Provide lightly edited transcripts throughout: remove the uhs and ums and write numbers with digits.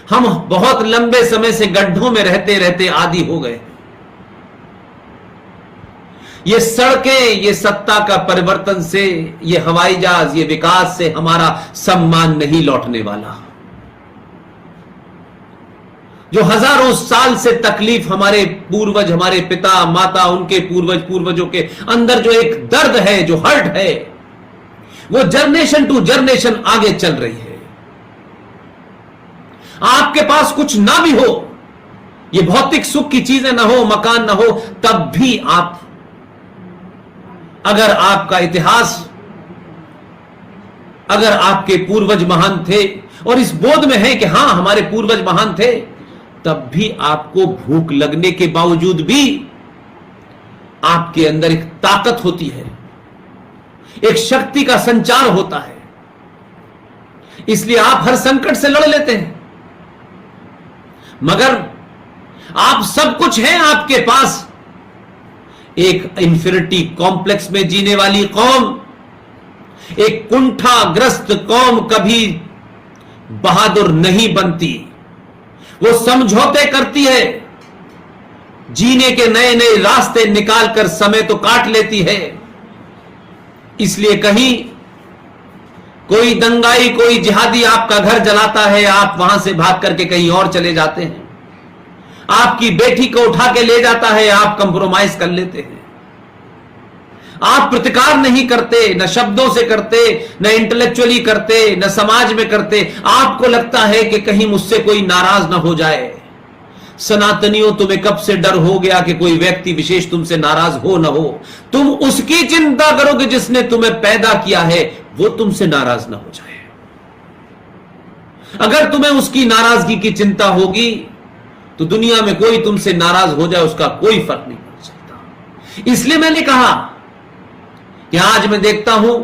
हम बहुत लंबे समय से गड्ढों में रहते रहते आदी हो गए। ये सड़कें, ये सत्ता का परिवर्तन से, ये हवाई जहाज, ये विकास से हमारा सम्मान नहीं लौटने वाला। जो हजारों साल से तकलीफ हमारे पूर्वज, हमारे पिता माता, उनके पूर्वजों के अंदर जो एक दर्द है, जो हर्ट है, वो जनरेशन टू जनरेशन आगे चल रही है। आपके पास कुछ ना भी हो, ये भौतिक सुख की चीजें ना हो, मकान ना हो, तब भी आप, अगर आपका इतिहास, अगर आपके पूर्वज महान थे और इस बोध में है कि हां हमारे पूर्वज महान थे, तब भी आपको भूख लगने के बावजूद भी आपके अंदर एक ताकत होती है, एक शक्ति का संचार होता है। इसलिए आप हर संकट से लड़ लेते हैं। मगर आप सब कुछ है आपके पास, एक इंफिनिटी कॉम्प्लेक्स में जीने वाली कौम, एक कुंठाग्रस्त कौम कभी बहादुर नहीं बनती। वो समझौते करती है, जीने के नए नए रास्ते निकालकर समय तो काट लेती है। इसलिए कहीं कोई दंगाई, कोई जिहादी आपका घर जलाता है, आप वहां से भाग करके कहीं और चले जाते हैं। आपकी बेटी को उठा के ले जाता है, आप कंप्रोमाइज कर लेते हैं। आप प्रतिकार नहीं करते, न शब्दों से करते, न इंटेलेक्चुअली करते, न समाज में करते। आपको लगता है कि कहीं मुझसे कोई नाराज ना हो जाए। सनातनियों, तुम्हें कब से डर हो गया कि कोई व्यक्ति विशेष तुमसे नाराज हो ना हो? तुम उसकी चिंता करो कि जिसने तुम्हें पैदा किया है वो तुमसे नाराज ना हो जाए। अगर तुम्हें उसकी नाराजगी की चिंता होगी तो दुनिया में कोई तुमसे नाराज हो जाए, उसका कोई फर्क नहीं पड़ सकता। इसलिए मैंने कहा कि आज मैं देखता हूं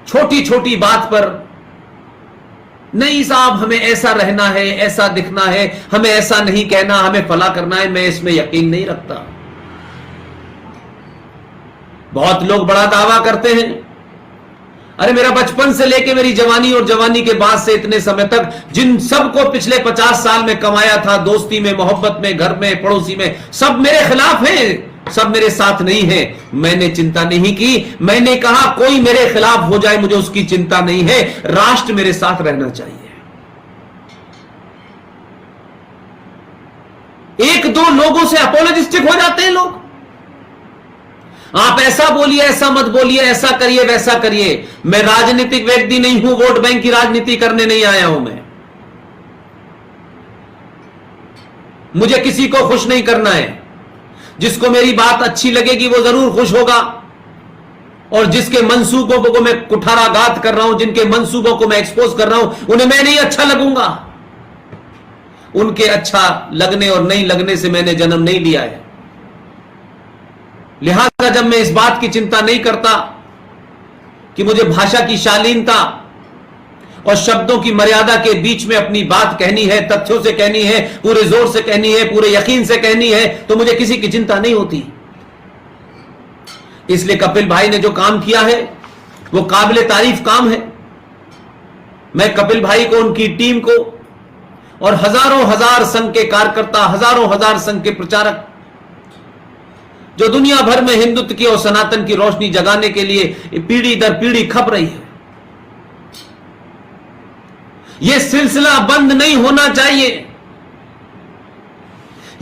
छोटी छोटी बात पर, नहीं साहब हमें ऐसा रहना है, ऐसा दिखना है, हमें ऐसा नहीं कहना, हमें फला करना है, मैं इसमें यकीन नहीं रखता। बहुत लोग बड़ा दावा करते हैं, अरे मेरा बचपन से लेके मेरी जवानी और जवानी के बाद से इतने समय तक जिन सबको पिछले 50 साल में कमाया था, दोस्ती में, मोहब्बत में, घर में, पड़ोसी में, सब मेरे खिलाफ हैं, सब मेरे साथ नहीं है। मैंने चिंता नहीं की। मैंने कहा कोई मेरे खिलाफ हो जाए, मुझे उसकी चिंता नहीं है, राष्ट्र मेरे साथ रहना चाहिए। एक दो लोगों से अपोलोजिस्टिक हो जाते हैं लोग, आप ऐसा बोलिए, ऐसा मत बोलिए, ऐसा करिए, वैसा करिए। मैं राजनीतिक व्यक्ति नहीं हूं, वोट बैंक की राजनीति करने नहीं आया हूं मैं। मुझे किसी को खुश नहीं करना है। जिसको मेरी बात अच्छी लगेगी वो जरूर खुश होगा, और जिसके मंसूबों को मैं कुठाराघात कर रहा हूं, जिनके मंसूबों को मैं एक्सपोज कर रहा हूं, उन्हें मैं नहीं अच्छा लगूंगा। उनके अच्छा लगने और नहीं लगने से मैंने जन्म नहीं लिया है। लिहाजा जब मैं इस बात की चिंता नहीं करता कि मुझे भाषा की शालीनता और शब्दों की मर्यादा के बीच में अपनी बात कहनी है, तथ्यों से कहनी है, पूरे जोर से कहनी है, पूरे यकीन से कहनी है, तो मुझे किसी की चिंता नहीं होती। इसलिए कपिल भाई ने जो काम किया है वो काबिले तारीफ काम है। मैं कपिल भाई को, उनकी टीम को और हजारों हजार संघ के कार्यकर्ता, हजारों हजार संघ के प्रचारक जो दुनिया भर में हिंदुत्व की और सनातन की रोशनी जगाने के लिए पीढ़ी दर पीढ़ी खप रही है, यह सिलसिला बंद नहीं होना चाहिए,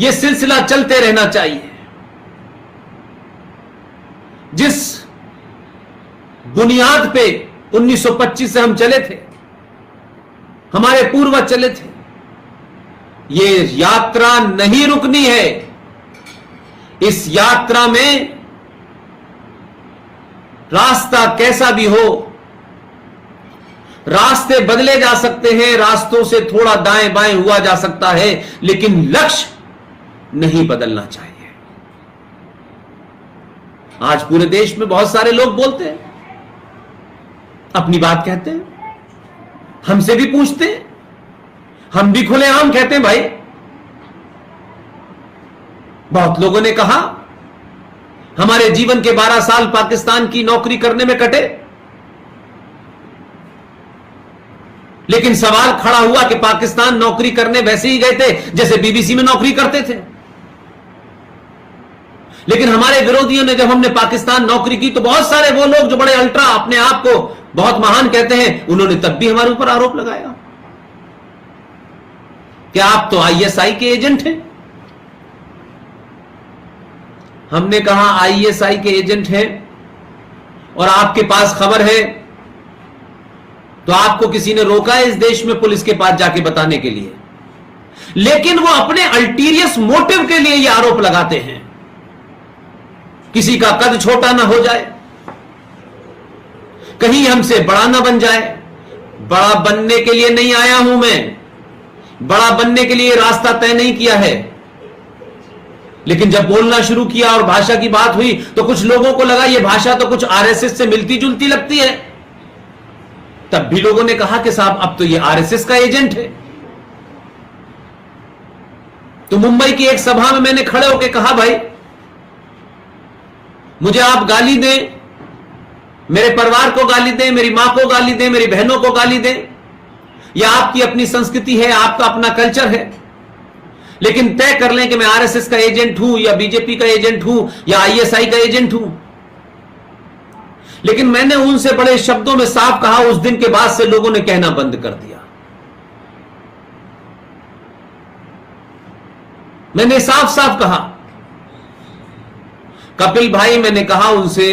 यह सिलसिला चलते रहना चाहिए। जिस बुनियाद पे 1925 से हम चले थे, हमारे पूर्वज चले थे, यह यात्रा नहीं रुकनी है। इस यात्रा में रास्ता कैसा भी हो, रास्ते बदले जा सकते हैं, रास्तों से थोड़ा दाएं बाएं हुआ जा सकता है, लेकिन लक्ष्य नहीं बदलना चाहिए। आज पूरे देश में बहुत सारे लोग बोलते हैं, अपनी बात कहते हैं, हमसे भी पूछते हैं, हम भी खुलेआम कहते हैं भाई। बहुत लोगों ने कहा हमारे जीवन के 12 साल पाकिस्तान की नौकरी करने में कटे, लेकिन सवाल खड़ा हुआ कि पाकिस्तान नौकरी करने वैसे ही गए थे जैसे बीबीसी में नौकरी करते थे। लेकिन हमारे विरोधियों ने जब हमने पाकिस्तान नौकरी की तो बहुत सारे वो लोग जो बड़े अल्ट्रा अपने आप को बहुत महान कहते हैं, उन्होंने तब भी हमारे ऊपर आरोप लगाया कि आप तो आईएसआई के एजेंट हैं। हमने कहा आईएसआई के एजेंट हैं और आपके पास खबर है तो आपको किसी ने रोका है इस देश में पुलिस के पास जाके बताने के लिए, लेकिन वो अपने अल्टीरियस मोटिव के लिए ये आरोप लगाते हैं। किसी का कद छोटा ना हो जाए, कहीं हमसे बड़ा ना बन जाए। बड़ा बनने के लिए नहीं आया हूं मैं, बड़ा बनने के लिए रास्ता तय नहीं किया है। लेकिन जब बोलना शुरू किया और भाषा की बात हुई तो कुछ लोगों को लगा ये भाषा तो कुछ आरएसएस से मिलती जुलती लगती है। तब भी लोगों ने कहा कि साहब अब तो ये आरएसएस का एजेंट है। तो मुंबई की एक सभा में मैंने खड़े होकर कहा, भाई मुझे आप गाली दें, मेरे परिवार को गाली दें, मेरी मां को गाली दें, मेरी बहनों को गाली दें, यह आपकी अपनी संस्कृति है, आपका अपना कल्चर है, लेकिन तय कर लें कि मैं आरएसएस का एजेंट हूं या बीजेपी का एजेंट हूं या आईएसआई का एजेंट हूं। लेकिन मैंने उनसे बड़े शब्दों में साफ कहा, उस दिन के बाद से लोगों ने कहना बंद कर दिया। मैंने साफ साफ कहा, कपिल भाई, मैंने कहा उनसे,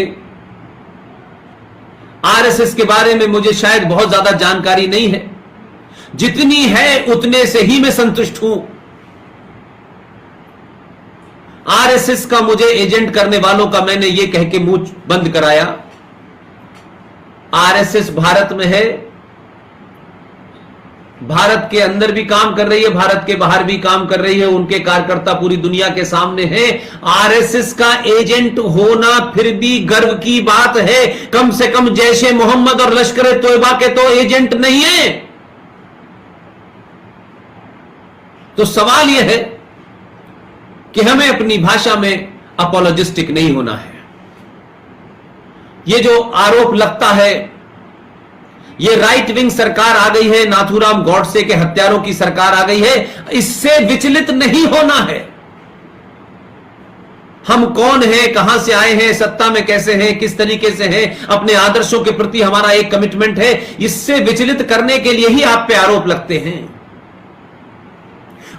आरएसएस के बारे में मुझे शायद बहुत ज्यादा जानकारी नहीं है, जितनी है उतने से ही मैं संतुष्ट हूं। आरएसएस का मुझे एजेंट करने वालों का मैंने यह कह के मुंह बंद कराया, आरएसएस भारत में है, भारत के अंदर भी काम कर रही है, भारत के बाहर भी काम कर रही है, उनके कार्यकर्ता पूरी दुनिया के सामने हैं। आरएसएस का एजेंट होना फिर भी गर्व की बात है, कम से कम जैश ए मोहम्मद और लश्कर ए तोयबा के तो एजेंट नहीं है। तो सवाल यह है कि हमें अपनी भाषा में अपोलोजिस्टिक नहीं होना है। ये जो आरोप लगता है, ये राइट विंग सरकार आ गई है, नाथूराम गॉडसे के हत्यारों की सरकार आ गई है, इससे विचलित नहीं होना है। हम कौन हैं, कहां से आए हैं, सत्ता में कैसे हैं, किस तरीके से हैं, अपने आदर्शों के प्रति हमारा एक कमिटमेंट है, इससे विचलित करने के लिए ही आप पे आरोप लगते हैं।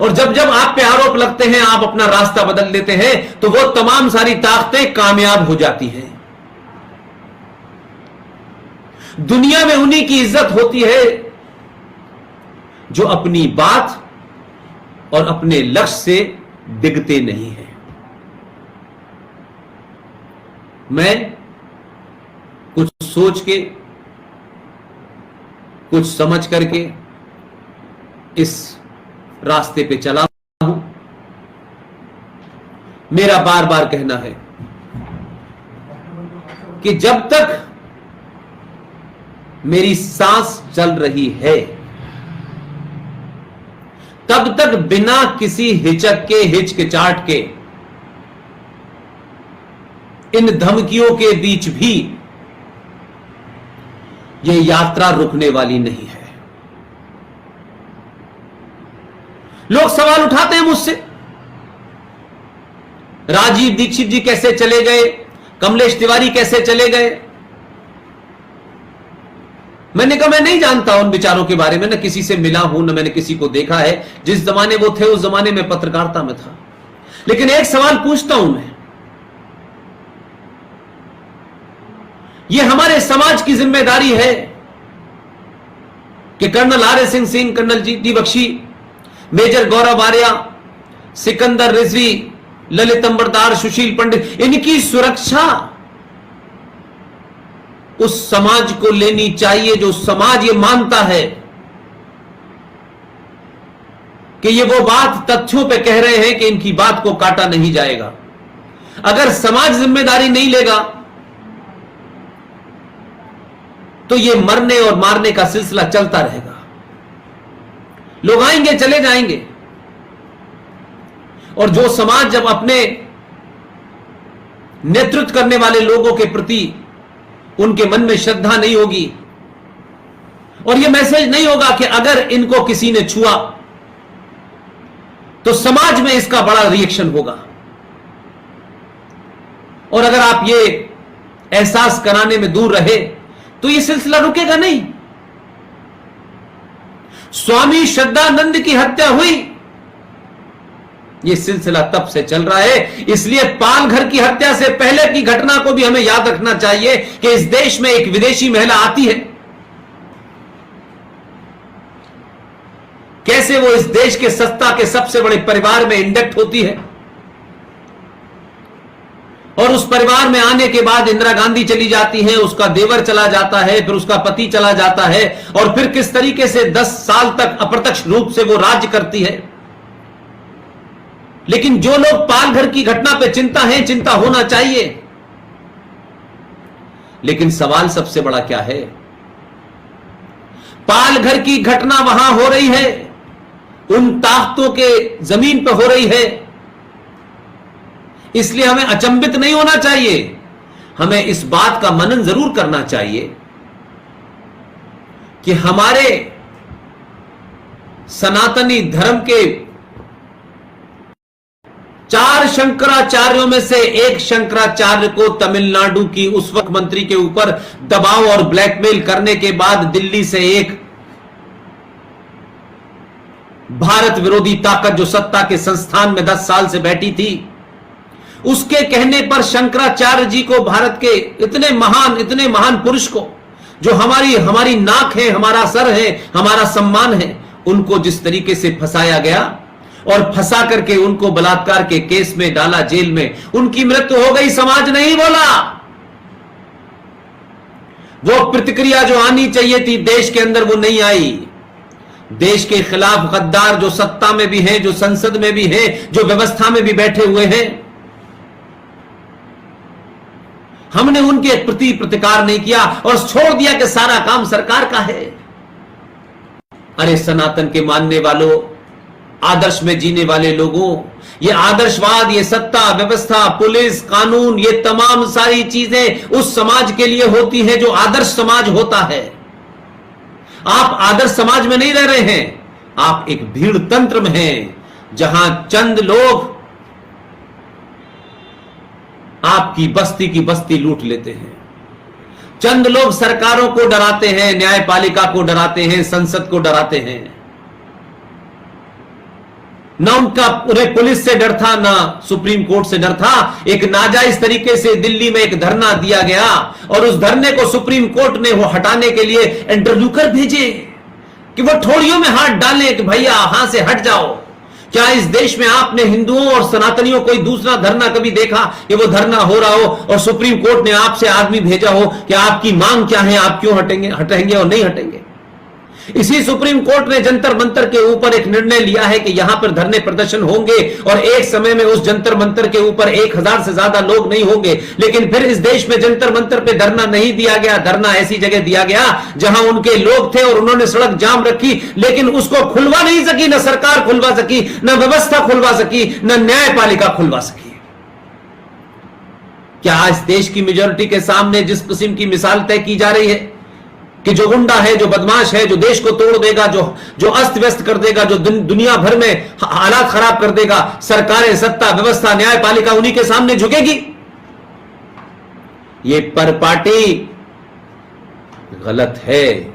और जब जब आप पे आरोप लगते हैं, आप अपना रास्ता बदल देते हैं, तो वो तमाम सारी ताकतें कामयाब हो जाती हैं। दुनिया में उन्हीं की इज्जत होती है जो अपनी बात और अपने लक्ष्य से डिगते नहीं हैं। मैं कुछ सोच के, कुछ समझ करके इस रास्ते पे चला हूं। मेरा बार बार कहना है कि जब तक मेरी सांस चल रही है, तब तक बिना किसी हिचक के, हिचकिचाहट के, इन धमकियों के बीच भी यह यात्रा रुकने वाली नहीं है। लोग सवाल उठाते हैं मुझसे, राजीव दीक्षित जी कैसे चले गए, कमलेश तिवारी कैसे चले गए। मैंने कहा मैं नहीं जानता उन विचारों के बारे में, न किसी से मिला हूं, न मैंने किसी को देखा है। जिस जमाने वो थे उस जमाने में पत्रकारिता में था। लेकिन एक सवाल पूछता हूं मैं, यह हमारे समाज की जिम्मेदारी है कि colonel R S. Singh, colonel G D. Bakshi, major Gaurav Arya, Sikandar Rizvi, Lalit Ambardar, Sushil Pandit, इनकी सुरक्षा उस समाज को लेनी चाहिए जो समाज ये मानता है कि ये वो बात तथ्यों पे कह रहे हैं कि इनकी बात को काटा नहीं जाएगा। अगर समाज जिम्मेदारी नहीं लेगा तो ये मरने और मारने का सिलसिला चलता रहेगा। लोग आएंगे, चले जाएंगे, और जो समाज जब अपने नेतृत्व करने वाले लोगों के प्रति उनके मन में श्रद्धा नहीं होगी, और यह मैसेज नहीं होगा कि अगर इनको किसी ने छुआ तो समाज में इसका बड़ा रिएक्शन होगा। और अगर आप ये एहसास कराने में दूर रहे तो यह सिलसिला रुकेगा नहीं। स्वामी श्रद्धानंद की हत्या हुई, यह सिलसिला तब से चल रहा है। इसलिए पालघर की हत्या से पहले की घटना को भी हमें याद रखना चाहिए कि इस देश में एक विदेशी महिला आती है, कैसे वो इस देश के सत्ता के सबसे बड़े परिवार में इंडक्ट होती है, और उस परिवार में आने के बाद इंदिरा गांधी चली जाती है, उसका देवर चला जाता है, फिर उसका पति चला जाता है, और फिर किस तरीके से 10 साल तक अप्रत्यक्ष रूप से वो राज्य करती है। लेकिन जो लोग पालघर की घटना पे चिंता होना चाहिए। लेकिन सवाल सबसे बड़ा क्या है, पालघर की घटना वहां हो रही है, उन ताकतों के जमीन पर हो रही है, इसलिए हमें अचंभित नहीं होना चाहिए। हमें इस बात का मनन जरूर करना चाहिए कि हमारे सनातनी धर्म के 4 शंकराचार्यों में से एक शंकराचार्य को तमिलनाडु की उस वक्त मंत्री के ऊपर दबाव और ब्लैकमेल करने के बाद दिल्ली से एक भारत विरोधी ताकत जो सत्ता के संस्थान में 10 साल से बैठी थी, उसके कहने पर शंकराचार्य जी को, भारत के इतने महान पुरुष को, जो हमारी नाक है, हमारा सर है, हमारा सम्मान है, उनको जिस तरीके से फंसाया गया और फंसा करके उनको बलात्कार के केस में डाला जेल में, उनकी मृत्यु हो गई, समाज नहीं बोला। वो प्रतिक्रिया जो आनी चाहिए थी देश के अंदर वो नहीं आई। देश के खिलाफ गद्दार जो सत्ता में भी हैं, जो संसद में भी हैं, जो व्यवस्था में भी बैठे हुए हैं, हमने उनके प्रति प्रतिकार नहीं किया और छोड़ दिया कि सारा काम सरकार का है। अरे सनातन के मानने वालों, आदर्श में जीने वाले लोगों, ये आदर्शवाद, ये सत्ता व्यवस्था, पुलिस, कानून, ये तमाम सारी चीजें उस समाज के लिए होती हैं जो आदर्श समाज होता है। आप आदर्श समाज में नहीं रह रहे हैं, आप एक भीड़ तंत्र में हैं, जहां चंद लोग आपकी बस्ती की बस्ती लूट लेते हैं। चंद लोग सरकारों को डराते हैं, न्यायपालिका को डराते हैं, संसद को डराते हैं। ना उनका उन्हें पुलिस से डर था, ना सुप्रीम कोर्ट से डर था। एक नाजायज तरीके से दिल्ली में एक धरना दिया गया और उस धरने को सुप्रीम कोर्ट ने वो हटाने के लिए इंटरव्यूकर भेजे कि वो ठोड़ियों में हाथ डालें कि भैया हां से हट जाओ। क्या इस देश में आपने हिंदुओं और सनातनियों कोई दूसरा धरना कभी देखा कि वो धरना हो रहा हो और सुप्रीम कोर्ट ने आपसे आदमी भेजा हो कि आपकी मांग क्या है, आप क्यों हटेंगे और नहीं हटेंगे? इसी सुप्रीम कोर्ट ने जंतर मंतर के ऊपर एक निर्णय लिया है कि यहां पर धरने प्रदर्शन होंगे और एक समय में उस जंतर मंतर के ऊपर 1000 से ज्यादा लोग नहीं होंगे। लेकिन फिर इस देश में जंतर मंतर पे धरना नहीं दिया गया, धरना ऐसी जगह दिया गया जहां उनके लोग थे और उन्होंने सड़क जाम रखी, लेकिन उसको खुलवा नहीं सकी, न सरकार खुलवा सकी, न व्यवस्था खुलवा सकी, न न्यायपालिका खुलवा सकी। क्या आज देश की मेजोरिटी के सामने जिस किस्म की मिसाल तय की जा रही है कि जो गुंडा है, जो बदमाश है, जो देश को तोड़ देगा, जो अस्त व्यस्त कर देगा, जो दुनिया भर में हालात खराब कर देगा, सरकारें, सत्ता व्यवस्था, न्यायपालिका उन्हीं के सामने झुकेगी? ये परपाटी गलत है।